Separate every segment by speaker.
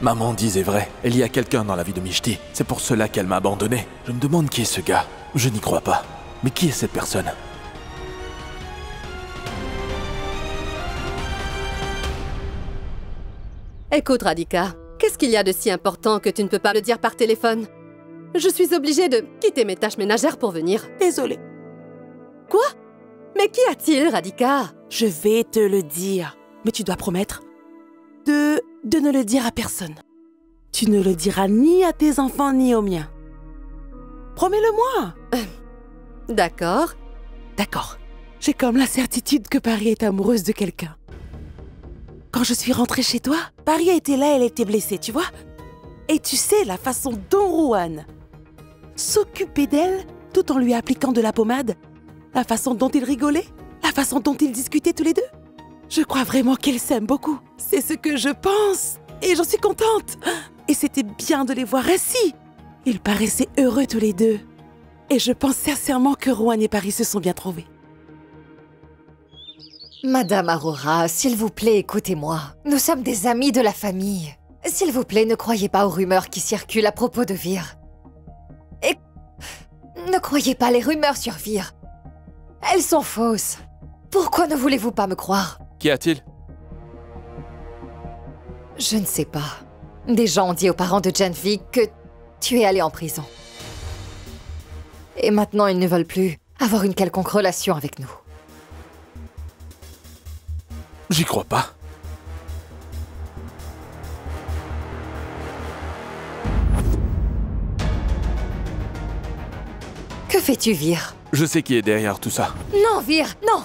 Speaker 1: Maman disait vrai, il y a quelqu'un dans la vie de Mishti. C'est pour cela qu'elle m'a abandonné. Je me demande qui est ce gars. Je n'y crois pas. Mais qui est cette personne?
Speaker 2: Écoute, Radhika, qu'est-ce qu'il y a de si important que tu ne peux pas le dire par téléphone? Je suis obligée de quitter mes tâches ménagères pour venir.
Speaker 3: Désolée.
Speaker 2: Quoi? Mais qu'y a-t-il, Radhika?
Speaker 3: Je vais te le dire. Mais tu dois promettre de ne le dire à personne. Tu ne le diras ni à tes enfants ni aux miens. Promets-le-moi.
Speaker 2: D'accord.
Speaker 3: D'accord. J'ai comme la certitude que Pari est amoureuse de quelqu'un. Quand je suis rentrée chez toi, Pari était là, elle était blessée, tu vois? Et tu sais la façon dont Rohan s'occupait d'elle tout en lui appliquant de la pommade, la façon dont ils rigolaient, la façon dont ils discutaient tous les deux. Je crois vraiment qu'ils s'aiment beaucoup. C'est ce que je pense. Et j'en suis contente. Et c'était bien de les voir ainsi. Ils paraissaient heureux tous les deux. Et je pense sincèrement que Rohan et Pari se sont bien trouvés.
Speaker 4: Madame Aurora, s'il vous plaît, écoutez-moi. Nous sommes des amis de la famille. S'il vous plaît, ne croyez pas aux rumeurs qui circulent à propos de Vir. Et ne croyez pas les rumeurs sur Vir. Elles sont fausses. Pourquoi ne voulez-vous pas me croire?
Speaker 1: Qu'y a-t-il?
Speaker 4: Je ne sais pas. Des gens ont dit aux parents de Genvik que tu es allé en prison. Et maintenant, ils ne veulent plus avoir une quelconque relation avec nous.
Speaker 1: J'y crois pas.
Speaker 4: Que fais-tu, Vir?
Speaker 1: Je sais qui est derrière tout ça.
Speaker 4: Non, Vir, non!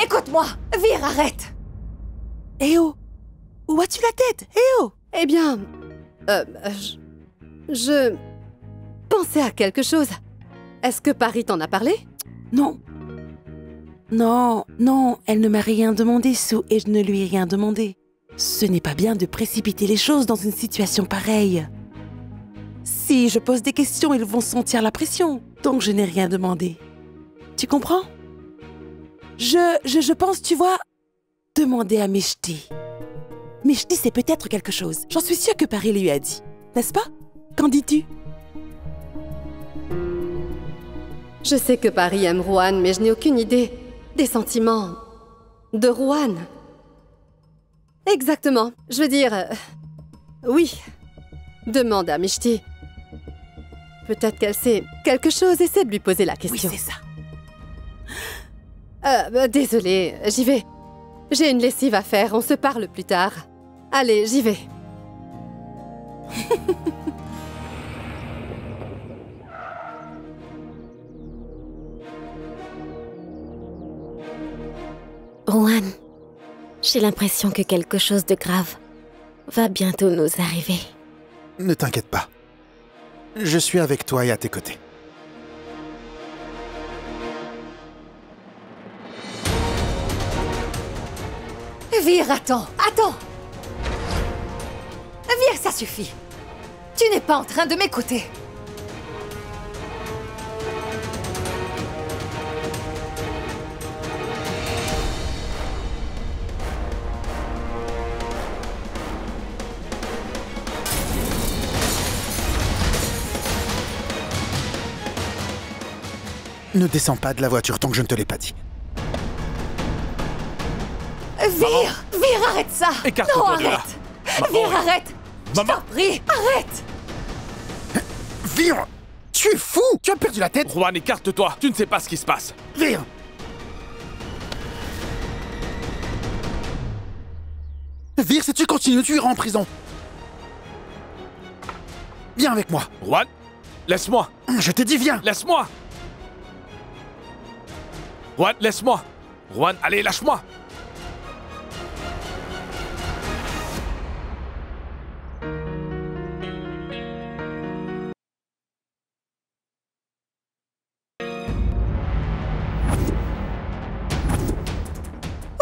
Speaker 4: Écoute-moi! Vir, arrête!
Speaker 3: Eh oh! Où as-tu la tête? Eh oh!
Speaker 2: Eh bien... Je pensais à quelque chose. Est-ce que Pari t'en a parlé?
Speaker 3: Non. Non, non, elle ne m'a rien demandé, Sue, et je ne lui ai rien demandé. Ce n'est pas bien de précipiter les choses dans une situation pareille. Si je pose des questions, ils vont sentir la pression. Donc je n'ai rien demandé. Tu comprends? Je pense, tu vois, demander à Mishti. Mishti, c'est peut-être quelque chose. J'en suis sûre que Pari lui a dit. N'est-ce pas? Qu'en dis-tu?
Speaker 2: Je sais que Pari aime Rohan, mais je n'ai aucune idée des sentiments de Rohan. Exactement. Je veux dire... oui. Demande à Mishti. Peut-être qu'elle sait quelque chose, essaie de lui poser la question.
Speaker 3: Oui, c'est ça.
Speaker 2: Désolée, j'y vais. J'ai une lessive à faire, on se parle plus tard. Allez, j'y vais.
Speaker 5: Rohan, j'ai l'impression que quelque chose de grave va bientôt nous arriver.
Speaker 6: Ne t'inquiète pas. Je suis avec toi et à tes côtés.
Speaker 4: Vir, attends, attends! Vir, ça suffit! Tu n'es pas en train de m'écouter!
Speaker 6: Ne descends pas de la voiture tant que je ne te l'ai pas dit.
Speaker 4: Vir! Vir, arrête ça!
Speaker 1: Écarte-toi
Speaker 4: non,
Speaker 1: de là.
Speaker 4: arrête! Vir, arrête! Je
Speaker 1: Maman.
Speaker 4: t'en prie, arrête!
Speaker 6: Vir! Tu es fou! Tu as perdu la tête!
Speaker 1: Rohan, écarte-toi. Tu ne sais pas ce qui se passe.
Speaker 6: Vir! Vir, si tu continues, tu iras en prison. Viens avec moi.
Speaker 1: Rohan, laisse-moi.
Speaker 6: Je t'ai dit viens.
Speaker 1: Laisse-moi. Rohan, laisse-moi. Rohan, allez, lâche-moi.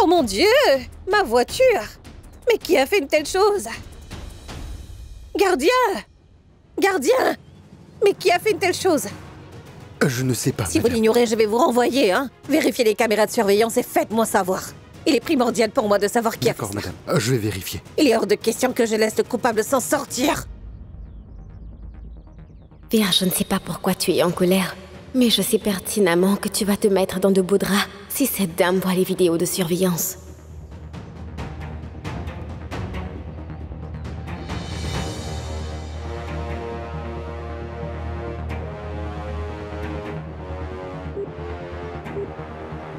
Speaker 7: Oh mon Dieu! Ma voiture! Mais qui a fait une telle chose? Gardien! Gardien! Mais qui a fait une telle chose?
Speaker 6: Je ne sais pas.
Speaker 7: Si vous l'ignorez, je vais vous renvoyer, hein? Vérifiez les caméras de surveillance et faites-moi savoir. Il est primordial pour moi de savoir qui a fait
Speaker 6: D'accord,
Speaker 7: ça.
Speaker 6: madame. Je vais vérifier.
Speaker 7: Il est hors de question que je laisse le coupable s'en sortir.
Speaker 5: Vir, je ne sais pas pourquoi tu es en colère, mais je sais pertinemment que tu vas te mettre dans de beaux draps si cette dame voit les vidéos de surveillance.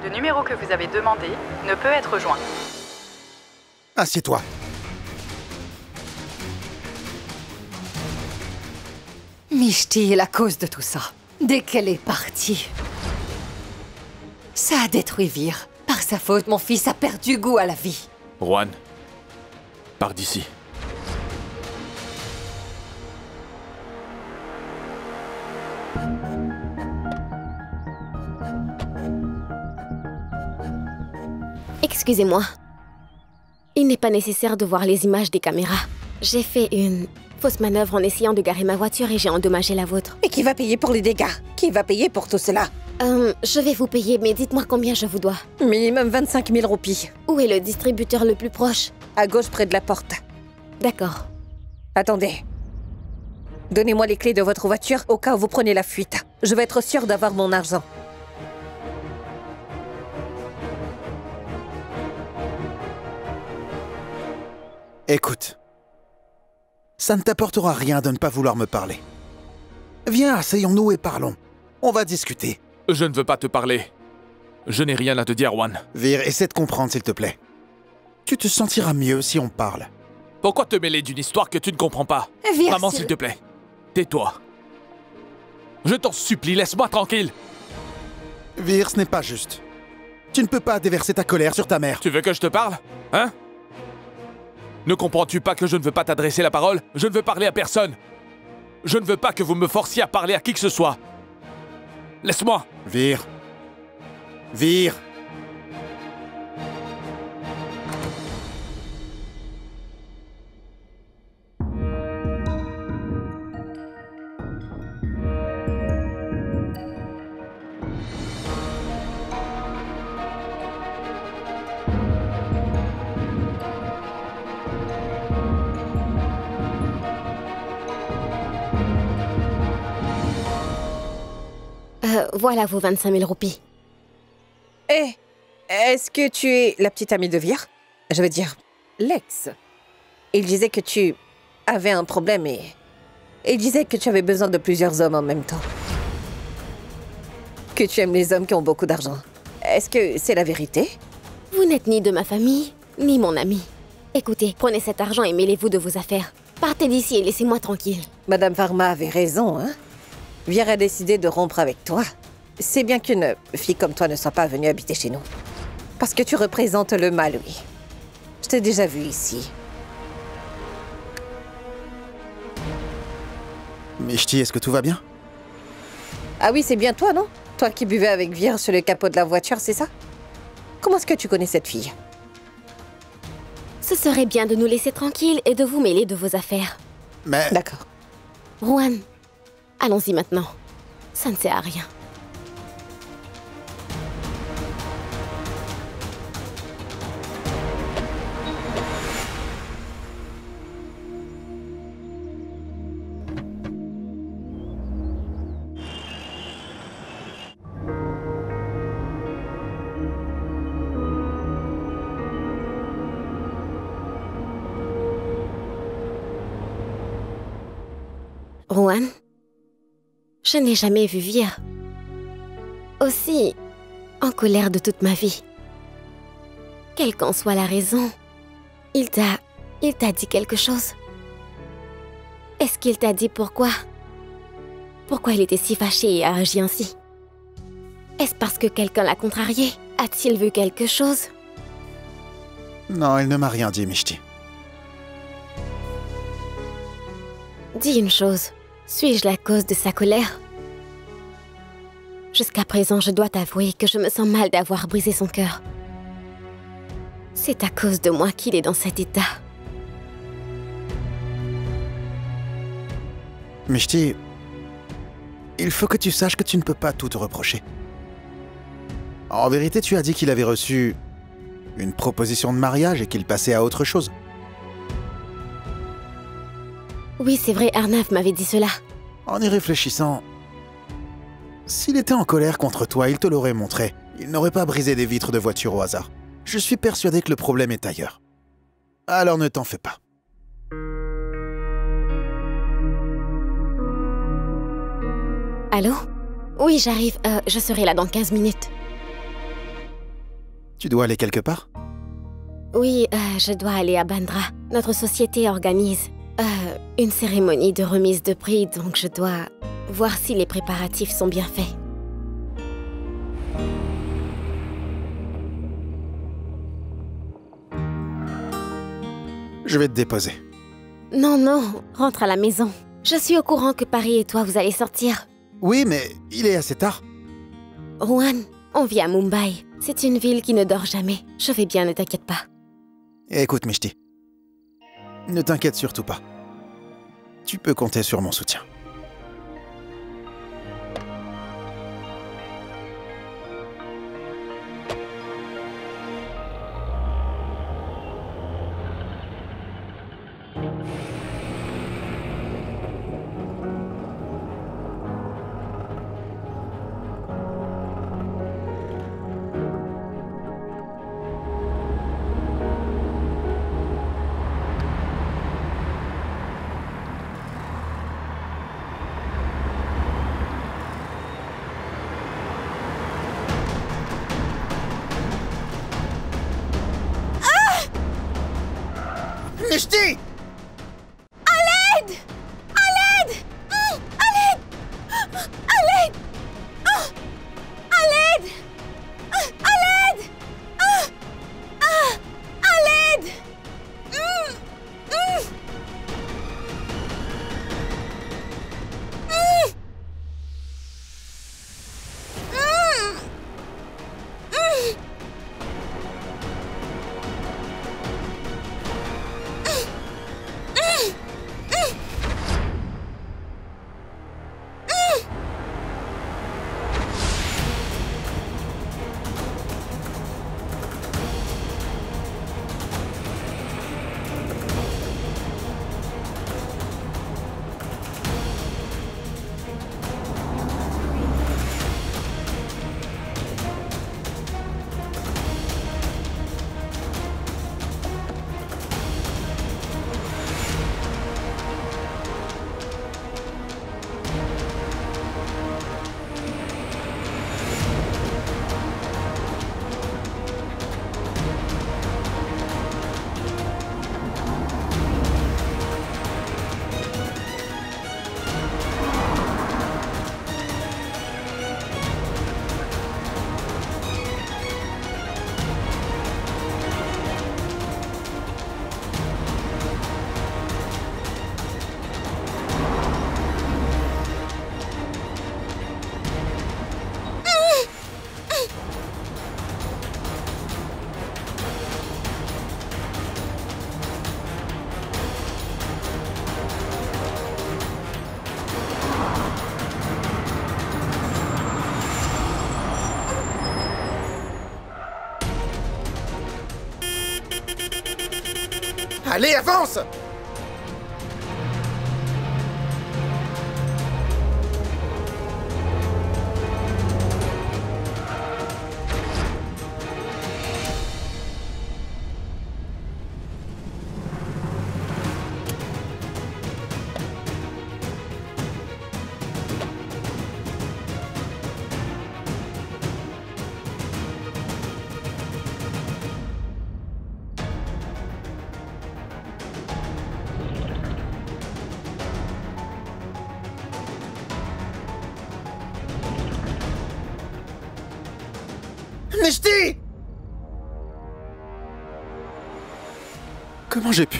Speaker 8: Le numéro que vous avez demandé ne peut être joint.
Speaker 6: Assieds-toi.
Speaker 4: Mishti est la cause de tout ça. Dès qu'elle est partie, ça a détruit Vir. Par sa faute, mon fils a perdu goût à la vie.
Speaker 1: Juan, pars d'ici.
Speaker 5: Excusez-moi. Il n'est pas nécessaire de voir les images des caméras. J'ai fait une fausse manœuvre en essayant de garer ma voiture et j'ai endommagé la vôtre.
Speaker 7: Et qui va payer pour les dégâts? Qui va payer pour tout cela?
Speaker 5: Je vais vous payer, mais dites-moi combien je vous dois.
Speaker 7: Minimum 25 000 roupies.
Speaker 5: Où est le distributeur le plus proche?
Speaker 7: À gauche, près de la porte.
Speaker 5: D'accord.
Speaker 7: Attendez. Donnez-moi les clés de votre voiture au cas où vous prenez la fuite. Je veux être sûre d'avoir mon argent.
Speaker 6: Écoute. Ça ne t'apportera rien de ne pas vouloir me parler. Viens, asseyons-nous et parlons. On va discuter.
Speaker 1: Je ne veux pas te parler. Je n'ai rien à te dire, Juan.
Speaker 6: Vir, essaie de comprendre, s'il te plaît. Tu te sentiras mieux si on parle.
Speaker 1: Pourquoi te mêler d'une histoire que tu ne comprends pas?
Speaker 4: Vir,
Speaker 1: Maman, s'il te plaît, tais-toi. Je t'en supplie, laisse-moi tranquille.
Speaker 6: Vir, ce n'est pas juste. Tu ne peux pas déverser ta colère sur ta mère.
Speaker 1: Tu veux que je te parle? Hein? Ne comprends-tu pas que je ne veux pas t'adresser la parole? Je ne veux parler à personne. Je ne veux pas que vous me forciez à parler à qui que ce soit. Laisse-moi.
Speaker 6: Vir. Vir.
Speaker 5: Voilà vos 25 000 roupies.
Speaker 7: Eh, est-ce que tu es la petite amie de Vir? Je veux dire, l'ex. Il disait que tu avais un problème et il disait que tu avais besoin de plusieurs hommes en même temps. Que tu aimes les hommes qui ont beaucoup d'argent. Est-ce que c'est la vérité?
Speaker 5: Vous n'êtes ni de ma famille, ni mon ami. Écoutez, prenez cet argent et mêlez-vous de vos affaires. Partez d'ici et laissez-moi tranquille.
Speaker 7: Madame Varma avait raison, hein? Vir a décidé de rompre avec toi. C'est bien qu'une fille comme toi ne soit pas venue habiter chez nous. Parce que tu représentes le mal, oui. Je t'ai déjà vu ici.
Speaker 6: Mishti, est-ce que tout va bien?
Speaker 7: Ah oui, c'est bien toi, non? Toi qui buvais avec Vir sur le capot de la voiture, c'est ça? Comment est-ce que tu connais cette fille?
Speaker 5: Ce serait bien de nous laisser tranquilles et de vous mêler de vos affaires.
Speaker 6: Mais...
Speaker 7: D'accord.
Speaker 5: Juan, allons-y maintenant. Ça ne sert à rien. Juan, je n'ai jamais vu Vir aussi en colère de toute ma vie. Quelle qu'en soit la raison, il t'a dit quelque chose? Est-ce qu'il t'a dit pourquoi il était si fâché et a agi ainsi? Est-ce parce que quelqu'un l'a contrarié? A-t-il vu quelque chose?
Speaker 6: Non, il ne m'a rien dit, Mishti.
Speaker 5: Dis une chose. Suis-je la cause de sa colère? Jusqu'à présent, je dois t'avouer que je me sens mal d'avoir brisé son cœur. C'est à cause de moi qu'il est dans cet état.
Speaker 6: Mishti, il faut que tu saches que tu ne peux pas tout te reprocher. En vérité, tu as dit qu'il avait reçu une proposition de mariage et qu'il passait à autre chose.
Speaker 5: Oui, c'est vrai, Arnav m'avait dit cela.
Speaker 6: En y réfléchissant, s'il était en colère contre toi, il te l'aurait montré. Il n'aurait pas brisé des vitres de voiture au hasard. Je suis persuadé que le problème est ailleurs. Alors ne t'en fais pas.
Speaker 5: Allô? Oui, j'arrive. Je serai là dans 15 minutes.
Speaker 6: Tu dois aller quelque part?
Speaker 5: Oui, je dois aller à Bandra. Notre société organise une cérémonie de remise de prix, donc je dois voir si les préparatifs sont bien faits.
Speaker 6: Je vais te déposer.
Speaker 5: Non, non, rentre à la maison. Je suis au courant que Paris et toi, vous allez sortir.
Speaker 6: Oui, mais il est assez tard.
Speaker 5: Rohan, on vit à Mumbai. C'est une ville qui ne dort jamais. Je vais bien, ne t'inquiète pas.
Speaker 6: Écoute, Mishti. Ne t'inquiète surtout pas. Tu peux compter sur mon soutien. Mishti!
Speaker 5: À l'aide! À l'aide! À l'aide! À l'aide! À l'aide! À l'aide! À l'aide!
Speaker 6: Allez, avance! Mishti! Comment j'ai pu?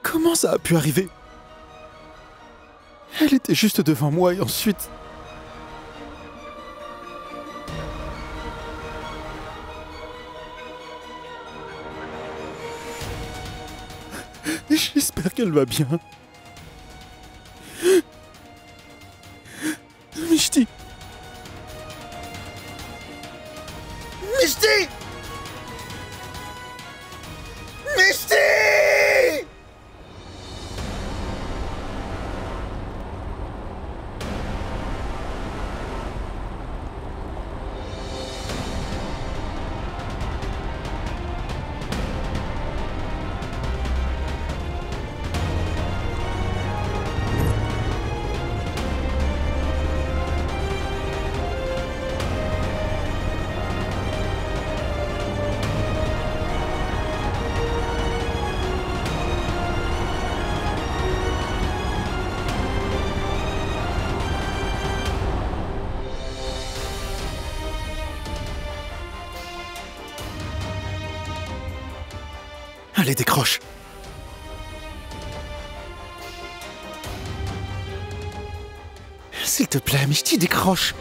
Speaker 6: Comment ça a pu arriver? Elle était juste devant moi et ensuite... J'espère qu'elle va bien. Mishti! Mishti! Allez, décroche. S'il te plaît, Mishti, décroche.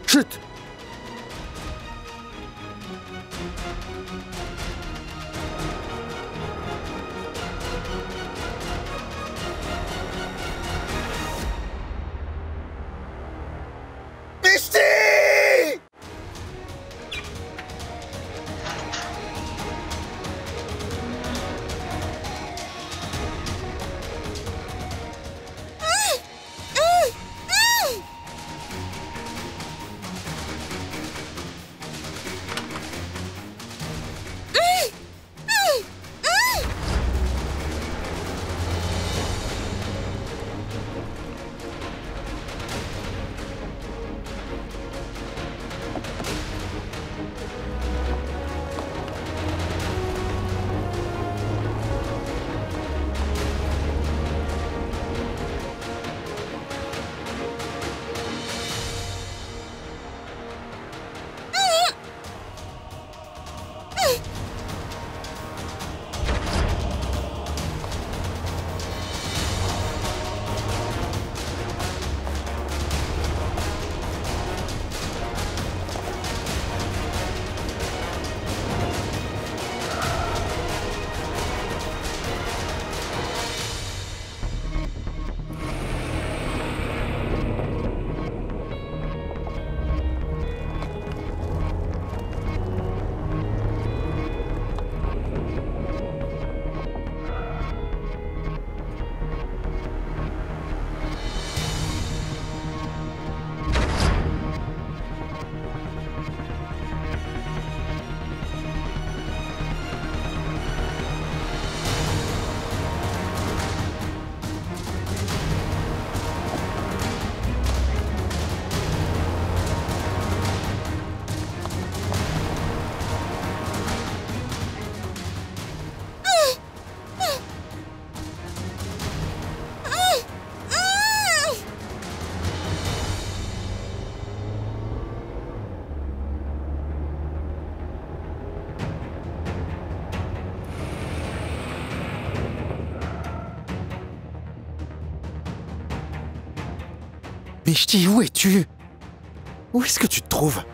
Speaker 6: Chut! Mishti, où es-tu? Où est-ce que tu te trouves?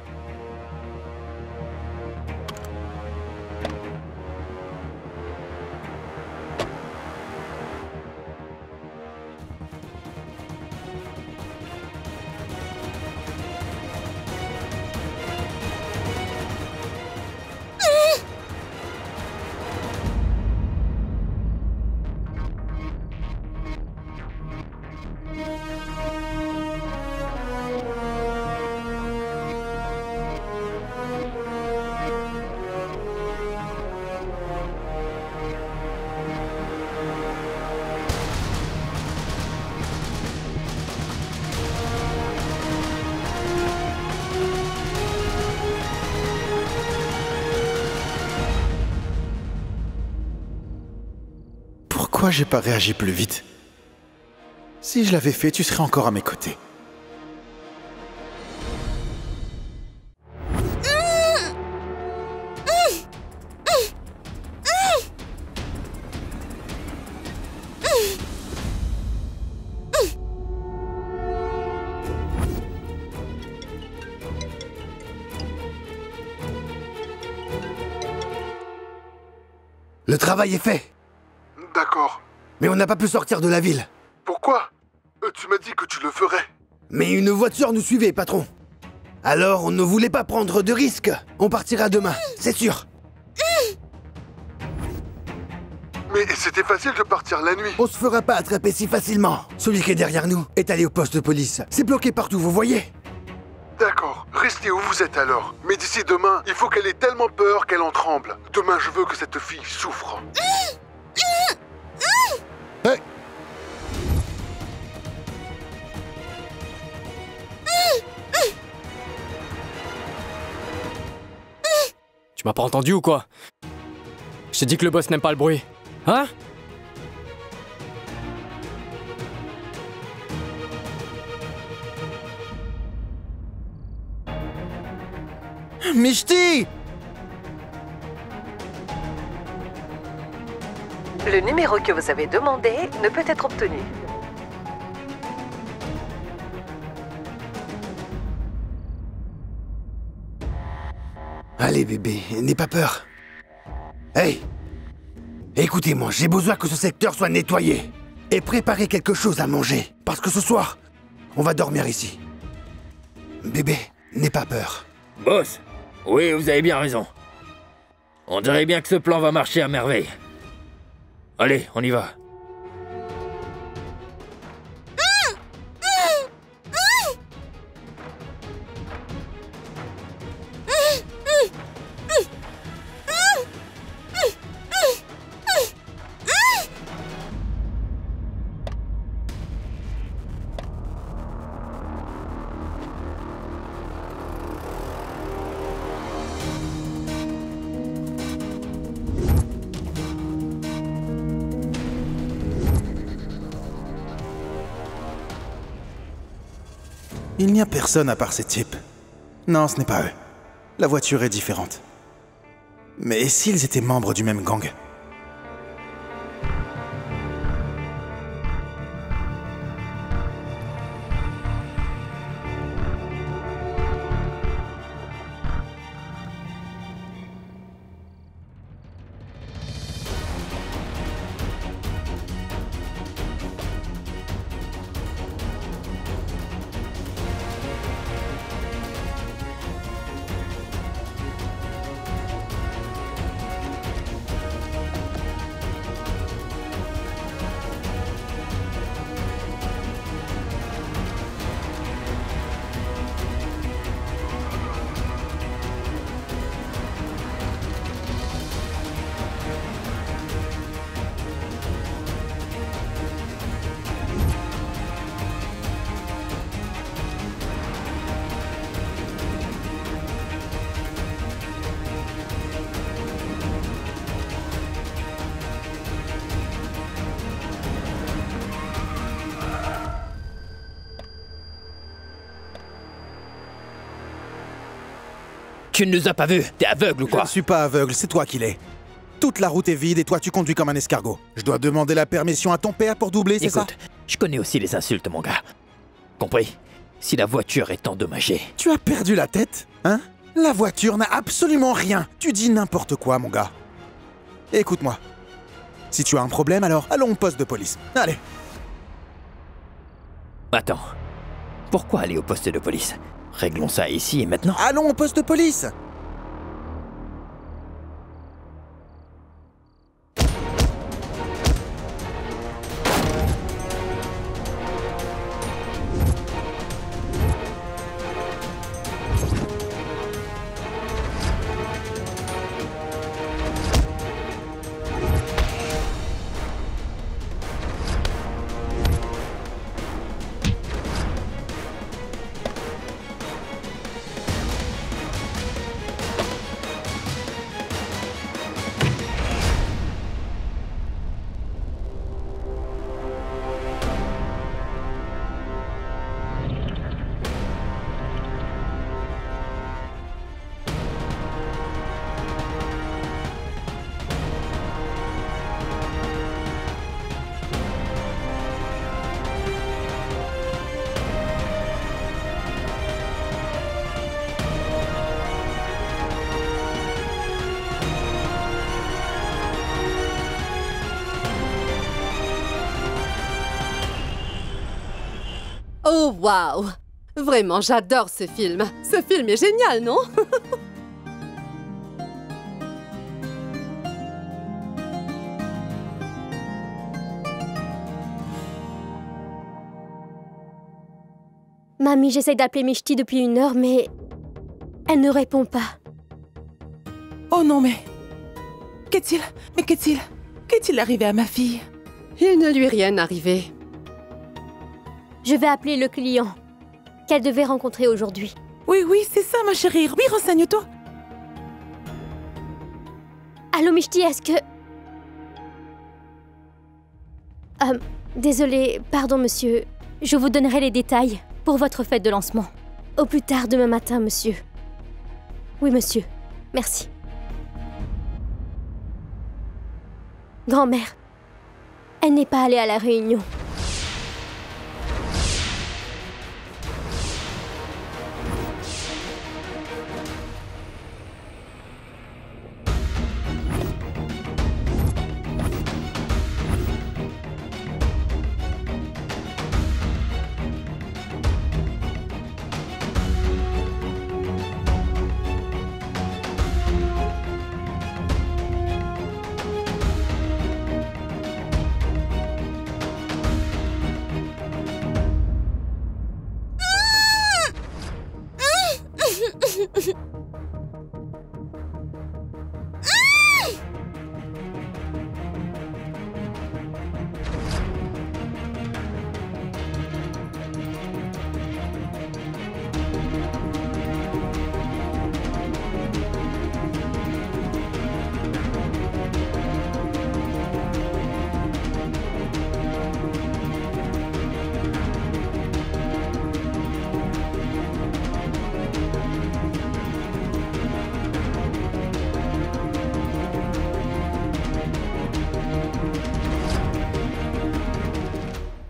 Speaker 6: Pourquoi j'ai pas réagi plus vite? Si je l'avais fait, tu serais encore à mes côtés.
Speaker 9: Le travail est fait.
Speaker 10: D'accord.
Speaker 9: Mais on n'a pas pu sortir de la ville.
Speaker 10: Pourquoi? Tu m'as dit que tu le ferais.
Speaker 9: Mais une voiture nous suivait, patron. Alors on ne voulait pas prendre de risques. On partira demain, c'est sûr.
Speaker 10: Mais c'était facile de partir la nuit.
Speaker 9: On se fera pas attraper si facilement. Celui qui est derrière nous est allé au poste de police. C'est bloqué partout, vous voyez?
Speaker 10: D'accord, restez où vous êtes alors. Mais d'ici demain, il faut qu'elle ait tellement peur qu'elle en tremble. Demain, je veux que cette fille souffre.
Speaker 6: Hey.
Speaker 11: Tu m'as pas entendu ou quoi? Je t'ai dit que le boss n'aime pas le bruit. Hein?
Speaker 6: Mishti!
Speaker 12: Le numéro que vous avez demandé ne peut être obtenu.
Speaker 9: Allez bébé, n'aie pas peur. Hey! Écoutez-moi, j'ai besoin que ce secteur soit nettoyé. Et préparez quelque chose à manger. Parce que ce soir, on va dormir ici. Bébé, n'aie pas peur.
Speaker 13: Boss, oui, vous avez bien raison. On dirait bien que ce plan va marcher à merveille. Allez, on y va.
Speaker 6: Il n'y a personne à part ces types. Non, ce n'est pas eux. La voiture est différente. Mais s'ils étaient membres du même gang?
Speaker 13: Tu ne nous as pas vus. T'es aveugle ou quoi?
Speaker 6: Je ne suis pas aveugle, c'est toi qui l'es. Toute la route est vide et toi tu conduis comme un escargot. Je dois demander la permission à ton père pour doubler, c'est ça?
Speaker 13: Écoute, je connais aussi les insultes, mon gars. Compris? Si la voiture est endommagée...
Speaker 6: Tu as perdu la tête, hein? La voiture n'a absolument rien. Tu dis n'importe quoi, mon gars. Écoute-moi. Si tu as un problème, alors allons au poste de police. Allez.
Speaker 13: Attends. Pourquoi aller au poste de police? Réglons ça ici et maintenant.
Speaker 6: Allons au poste de police.
Speaker 2: Oh, waouh! Vraiment, j'adore ce film. Ce film est génial, non?
Speaker 5: Mamie, j'essaye d'appeler Mishti depuis 1 heure, mais... elle ne répond pas.
Speaker 3: Oh non, mais... Qu'est-il? Mais qu'est-il? Qu'est-il arrivé à ma fille?
Speaker 2: Il ne lui est rien arrivé.
Speaker 5: Je vais appeler le client qu'elle devait rencontrer aujourd'hui.
Speaker 3: Oui, oui, c'est ça, ma chérie. Oui, renseigne-toi.
Speaker 5: Allô, Mishti, est-ce que... Désolée, pardon, monsieur. Je vous donnerai les détails pour votre fête de lancement. Au plus tard demain matin, monsieur. Oui, monsieur. Merci. Grand-mère, elle n'est pas allée à la réunion.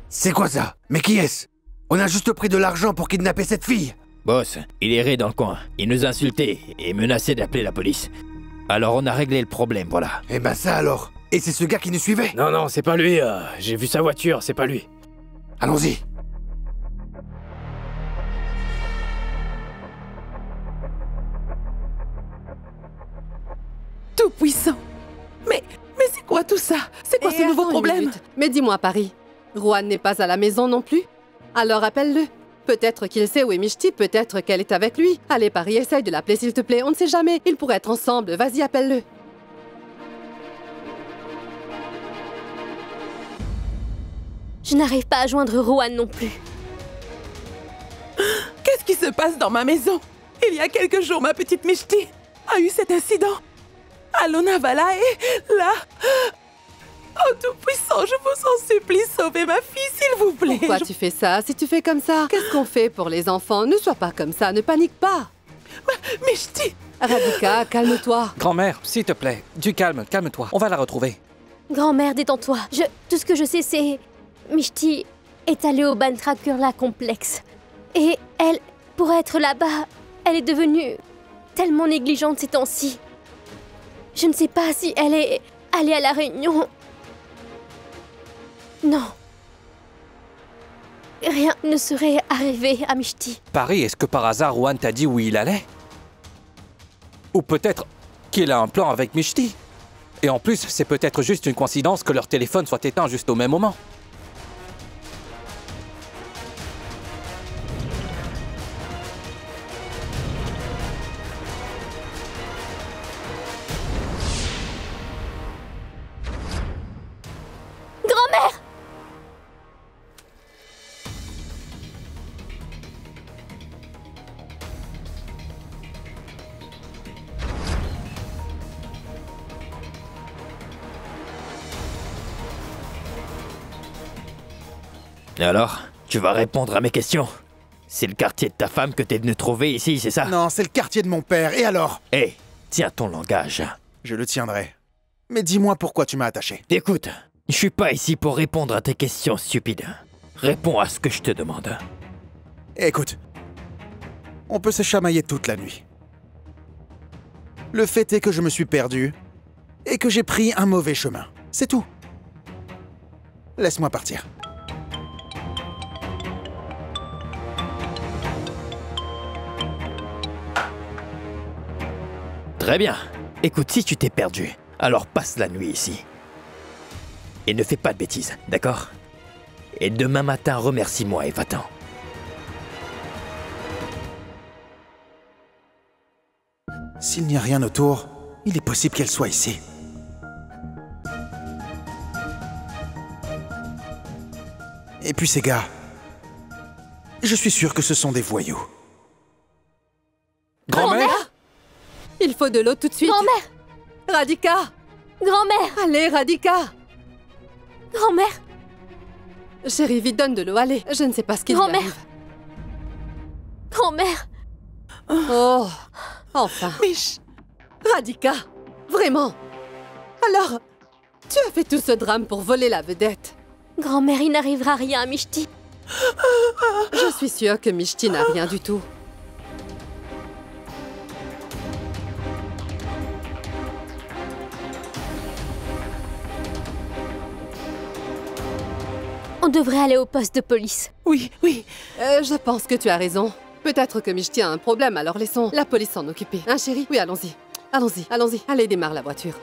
Speaker 9: C'est quoi ça? Mais qui est-ce? On a juste pris de l'argent pour kidnapper cette fille.
Speaker 13: Boss, il errait dans le coin. Il nous insultait et menaçait d'appeler la police. Alors on a réglé le problème, voilà.
Speaker 9: Eh ben ça alors. Et c'est ce gars qui nous suivait?
Speaker 11: Non, non, c'est pas lui. J'ai vu sa voiture, c'est pas lui.
Speaker 9: Allons-y.
Speaker 3: Tout puissant. Mais c'est quoi tout ça? C'est quoi ce nouveau problème?
Speaker 2: Mais dis-moi, Paris, Rohan n'est pas à la maison non plus? Alors appelle-le. Peut-être qu'il sait où est Mishti, peut-être qu'elle est avec lui. Allez, Paris, essaye de l'appeler s'il te plaît. On ne sait jamais. Ils pourraient être ensemble. Vas-y, appelle-le.
Speaker 5: Je n'arrive pas à joindre Rohan non plus.
Speaker 3: Qu'est-ce qui se passe dans ma maison? Il y a quelques jours, ma petite Mishti a eu cet incident. À Lonavala et là... Oh, tout-puissant, je vous en supplie, sauvez ma fille, s'il vous plaît.
Speaker 2: Pourquoi tu fais ça? Si tu fais comme ça, qu'est-ce qu'on fait pour les enfants? Ne sois pas comme ça, ne panique pas.
Speaker 3: Mishti!
Speaker 2: Radhika, calme-toi.
Speaker 14: Grand-mère, s'il te plaît, du calme, calme-toi. On va la retrouver.
Speaker 5: Grand-mère, détends-toi. Tout ce que je sais, c'est... Mishti est allée au Bantra Kurla complexe. Et elle, pour être là-bas, elle est devenue tellement négligente ces temps-ci. Je ne sais pas si elle est allée à la réunion. Non. Rien ne serait arrivé à Mishti.
Speaker 14: Paris, est-ce que par hasard Rohan t'a dit où il allait? Ou peut-être qu'il a un plan avec Mishti? Et en plus, c'est peut-être juste une coïncidence que leur téléphone soit éteint juste au même moment.
Speaker 5: Grand-mère!
Speaker 13: Alors, tu vas répondre à mes questions? C'est le quartier de ta femme que t'es venu trouver ici, c'est ça?
Speaker 6: Non, c'est le quartier de mon père, et alors?
Speaker 13: Hé, tiens ton langage.
Speaker 6: Je le tiendrai. Mais dis-moi pourquoi tu m'as attaché.
Speaker 13: Écoute, je suis pas ici pour répondre à tes questions stupides. Réponds à ce que je te demande.
Speaker 6: Écoute, on peut se chamailler toute la nuit. Le fait est que je me suis perdu et que j'ai pris un mauvais chemin. C'est tout. Laisse-moi partir.
Speaker 13: Très bien. Écoute, si tu t'es perdu, alors passe la nuit ici. Et ne fais pas de bêtises, d'accord? Et demain matin, remercie-moi et va-t'en.
Speaker 6: S'il n'y a rien autour, il est possible qu'elle soit ici. Et puis ces gars, je suis sûr que ce sont des voyous.
Speaker 2: Grand-mère! Il faut de l'eau tout de suite.
Speaker 5: Grand-mère!
Speaker 2: Radhika!
Speaker 5: Grand-mère!
Speaker 2: Allez, Radhika!
Speaker 5: Grand-mère!
Speaker 2: Chérie, vite, donne de l'eau, allez. Je ne sais pas ce qu'il lui
Speaker 5: Grand-mère!
Speaker 2: arrive.
Speaker 5: Grand-mère!
Speaker 2: Oh, enfin.
Speaker 3: Mich!
Speaker 2: Radhika, vraiment. Alors, tu as fait tout ce drame pour voler la vedette.
Speaker 5: Grand-mère, il n'arrivera rien à Mishti.
Speaker 2: Je suis sûre que Mishti n'a rien du tout.
Speaker 5: On devrait aller au poste de police.
Speaker 3: Oui, oui.
Speaker 2: Je pense que tu as raison. Peut-être que Mishti a un problème, alors laissons la police s'en occuper. Hein, chérie? Oui, allons-y. Allons-y, allons-y. Allez, démarre la voiture.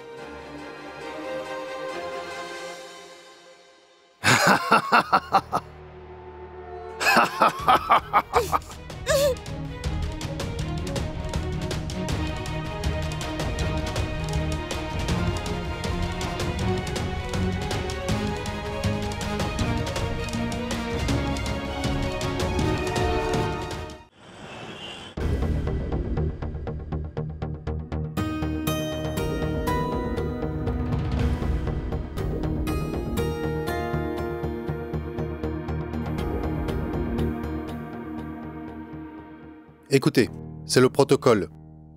Speaker 6: Écoutez, c'est le protocole.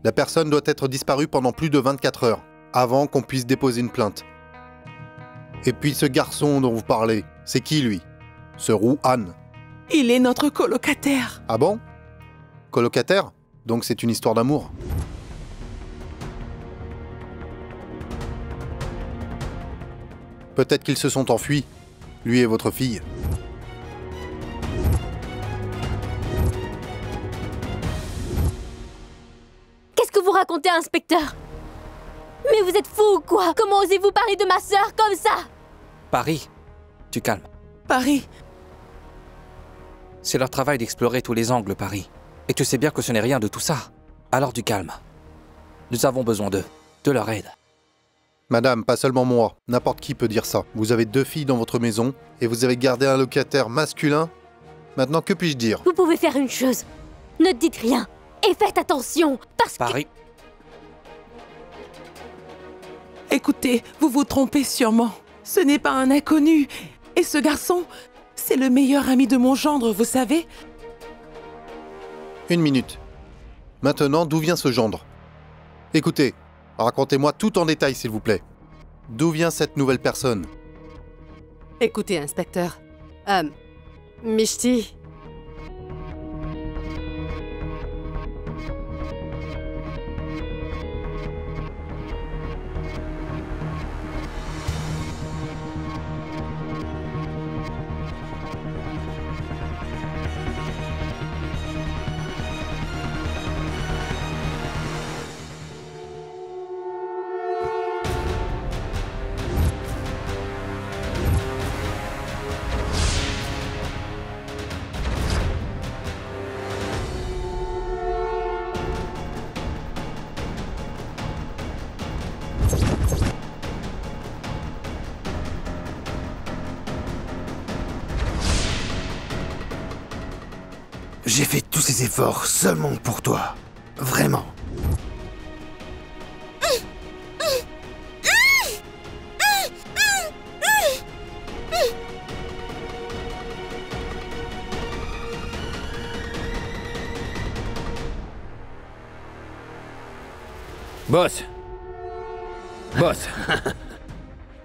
Speaker 6: La personne doit être disparue pendant plus de 24 heures, avant qu'on puisse déposer une plainte. Et puis ce garçon dont vous parlez, c'est qui lui? Ce Rouhan?
Speaker 3: Il est notre colocataire.
Speaker 6: Ah bon? Colocataire? Donc c'est une histoire d'amour. Peut-être qu'ils se sont enfuis, lui et votre fille.
Speaker 5: Qu'est-ce que vous racontez, inspecteur? Mais vous êtes fou ou quoi? Comment osez-vous parler de ma sœur comme ça?
Speaker 14: Paris, tu calmes.
Speaker 3: Paris.
Speaker 14: C'est leur travail d'explorer tous les angles, Paris. Et tu sais bien que ce n'est rien de tout ça. Alors du calme. Nous avons besoin d'eux, de leur aide.
Speaker 6: Madame, pas seulement moi, n'importe qui peut dire ça. Vous avez 2 filles dans votre maison et vous avez gardé un locataire masculin. Maintenant, que puis-je dire?
Speaker 5: Vous pouvez faire une chose. Ne dites rien. Et faites attention, parce
Speaker 14: Paris.
Speaker 3: Écoutez, vous vous trompez sûrement. Ce n'est pas un inconnu. Et ce garçon, c'est le meilleur ami de mon gendre, vous savez?
Speaker 6: 1 minute. Maintenant, d'où vient ce gendre? Écoutez, racontez-moi tout en détail, s'il vous plaît. D'où vient cette nouvelle personne?
Speaker 2: Écoutez, inspecteur. Mishti.
Speaker 9: J'ai fait tous ces efforts seulement pour toi. Vraiment.
Speaker 13: Boss. Boss.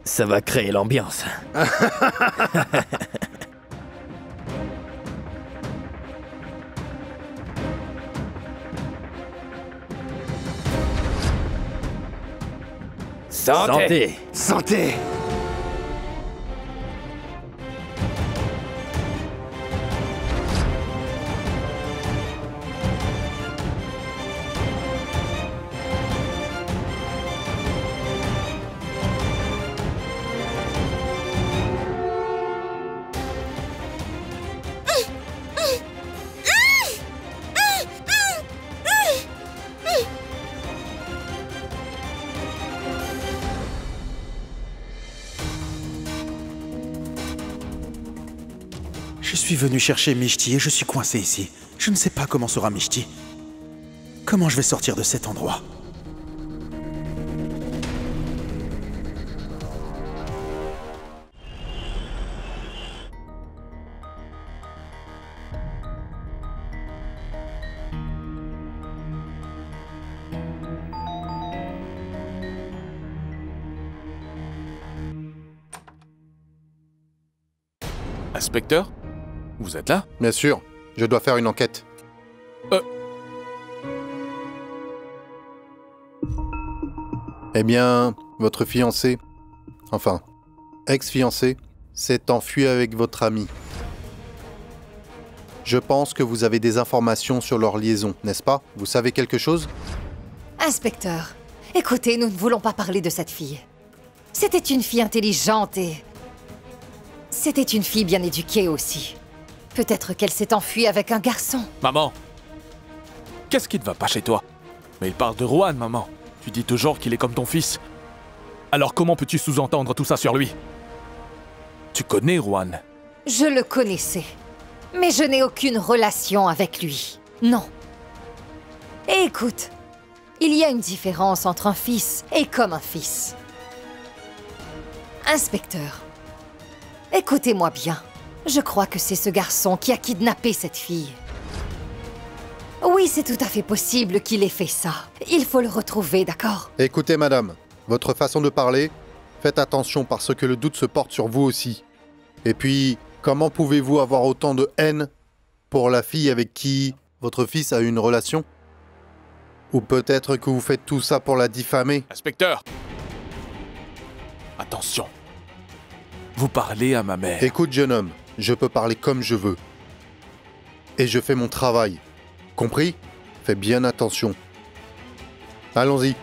Speaker 13: Ça va créer l'ambiance.
Speaker 9: Santé. Santé.
Speaker 6: Je suis venu chercher Mishti et je suis coincé ici. Je ne sais pas comment sera Mishti. Comment je vais sortir de cet endroit?
Speaker 1: Inspecteur? Vous êtes là?
Speaker 15: Bien sûr, je dois faire une enquête. Eh bien, votre fiancé, enfin, ex-fiancé, s'est enfui avec votre ami. Je pense que vous avez des informations sur leur liaison, n'est-ce pas? Vous savez quelque chose?
Speaker 4: Inspecteur, écoutez, nous ne voulons pas parler de cette fille. C'était une fille intelligente et... c'était une fille bien éduquée aussi. Peut-être qu'elle s'est enfuie avec un garçon.
Speaker 1: Maman! Qu'est-ce qui ne va pas chez toi? Mais il parle de Rohan, maman. Tu dis toujours qu'il est comme ton fils. Alors comment peux-tu sous-entendre tout ça sur lui? Tu connais Rohan?
Speaker 4: Je le connaissais. Mais je n'ai aucune relation avec lui. Non. Et écoute, il y a une différence entre un fils et comme un fils. Inspecteur, écoutez-moi bien. Je crois que c'est ce garçon qui a kidnappé cette fille. Oui, c'est tout à fait possible qu'il ait fait ça. Il faut le retrouver, d'accord?
Speaker 15: Écoutez, madame, votre façon de parler, faites attention parce que le doute se porte sur vous aussi. Et puis, comment pouvez-vous avoir autant de haine pour la fille avec qui votre fils a une relation? Ou peut-être que vous faites tout ça pour la diffamer?
Speaker 1: Inspecteur! Attention. Vous parlez à ma mère.
Speaker 15: Écoute, jeune homme, je peux parler comme je veux. Et je fais mon travail. Compris? Fais bien attention. Allons-y.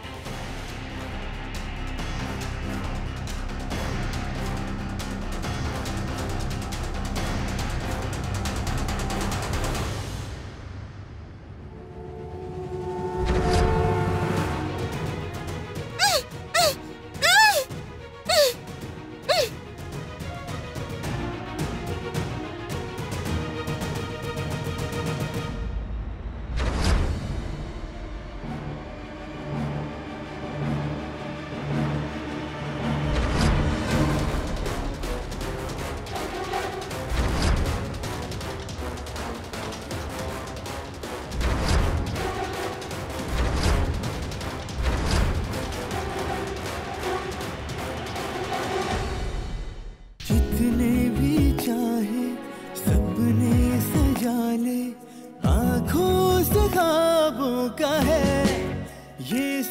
Speaker 16: जितने भी चाहे सबने सजा ले आँखों से ख्वाबों का है ये